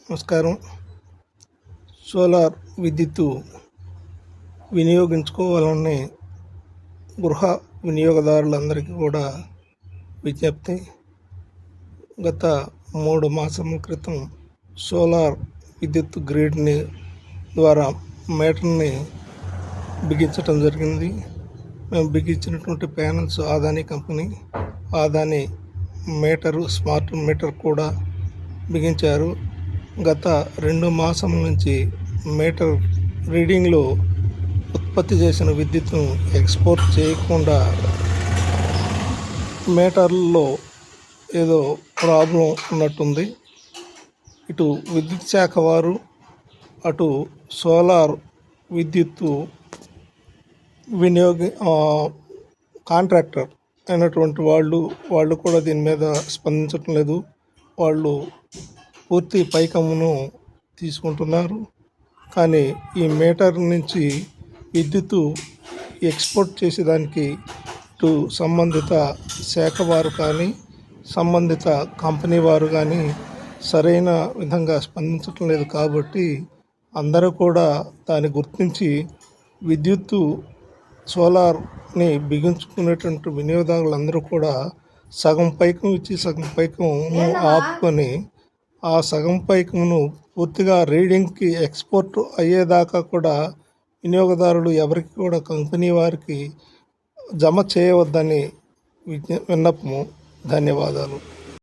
నమస్కారం. సోలార్ విద్యుత్తు వినియోగించుకోవాలని గృహ వినియోగదారులందరికీ కూడా విజ్ఞప్తి. గత 3 మాసాల క్రితం సోలార్ విద్యుత్ గ్రిడ్ని ద్వారా మీటర్ని బిగించడం జరిగింది. మేము బిగించినటువంటి panels Adani company, Adani meter, smart meter కూడా బిగించారు. గత 2 మాసాల నుంచి మీటర్ రీడింగ్లో ఉత్పత్తి చేసిన విద్యుత్తును ఎక్స్పోర్ట్ చేయకుండా మీటర్లలో ఏదో ప్రాబ్లం ఉన్నట్టుంది. ఇటు విద్యుత్ శాఖ వారు, అటు సోలార్ విద్యుత్తు కాంట్రాక్టర్ అయినటువంటి వాళ్ళు కూడా దీని మీద స్పందించటం లేదు. వాళ్ళు పూర్తి పైకమును తీసుకుంటున్నారు. కానీ ఈ మీటర్ నుంచి విద్యుత్తు ఎక్స్పోర్ట్ చేసేదానికి ఇటు సంబంధిత శాఖ వారు కానీ, సంబంధిత కంపెనీ వారు కానీ సరైన విధంగా స్పందించటం లేదు. కాబట్టి అందరూ కూడా దాన్ని గుర్తించి విద్యుత్తు సోలార్ని బిగించుకునేటువంటి వినియోగదారులందరూ కూడా సగం పైకం ఇచ్చి సగం పైకమును ఆపుకొని ఆ సగం పైకమును పూర్తిగా రీడింగ్కి ఎక్స్పోర్ట్ అయ్యేదాకా కూడా వినియోగదారులు ఎవరికి కూడా కంపెనీ వారికి జమ చేయవద్దని విన్నపము. ధన్యవాదాలు.